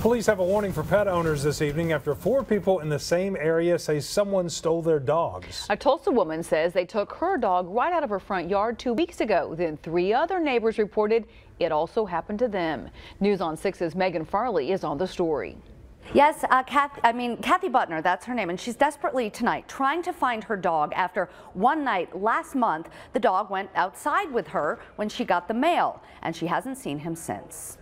Police have a warning for pet owners this evening after 4 people in the same area say someone stole their dogs. A Tulsa woman says they took her dog right out of her front yard 2 weeks ago. Then 3 other neighbors reported it also happened to them. News on 6's Megan Farley is on the story. Yes, Kathy Butner, that's her name, and she's desperately tonight trying to find her dog after one night last month the dog went outside with her when she got the mail, and she hasn't seen him since.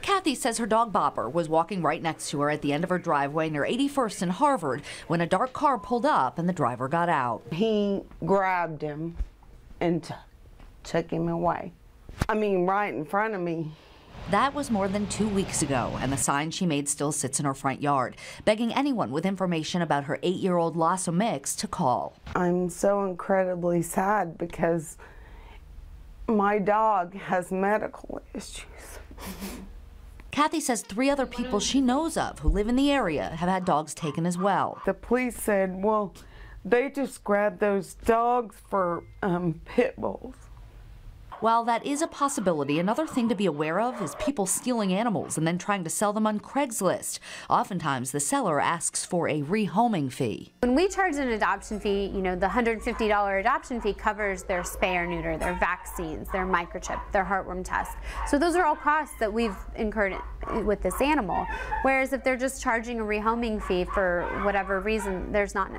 Kathy says her dog Bopper was walking right next to her at the end of her driveway near 81st and Harvard when a dark car pulled up and the driver got out. He grabbed him and took him away. I mean, right in front of me. That was more than 2 weeks ago, and the sign she made still sits in her front yard, begging anyone with information about her 8-year-old Lhasa mix to call. I'm so incredibly sad because my dog has medical issues. Kathy says 3 other people she knows of who live in the area have had dogs taken as well. The police said, well, they just grabbed those dogs for pit bulls. While that is a possibility, another thing to be aware of is people stealing animals and then trying to sell them on Craigslist. Oftentimes, the seller asks for a rehoming fee. When we charge an adoption fee, you know, the $150 adoption fee covers their spay or neuter, their vaccines, their microchip, their heartworm test. So those are all costs that we've incurred with this animal. Whereas if they're just charging a rehoming fee for whatever reason, there's not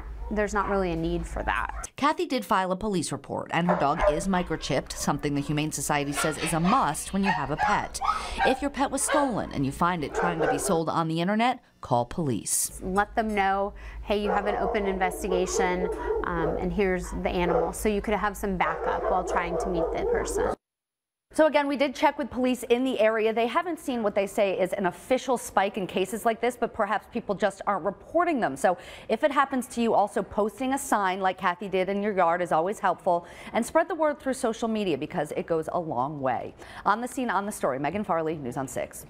really a need for that. Kathy did file a police report, and her dog is microchipped, something the Humane Society says is a must when you have a pet. If your pet was stolen and you find it trying to be sold on the internet, call police. Let them know, hey, you have an open investigation, and here's the animal. So you could have some backup while trying to meet the person. So again, we did check with police in the area. They haven't seen what they say is an official spike in cases like this, but perhaps people just aren't reporting them. So if it happens to you, also posting a sign like Kathy did in your yard is always helpful, and spread the word through social media because it goes a long way. On the scene, on the story, Megan Farley, News on 6.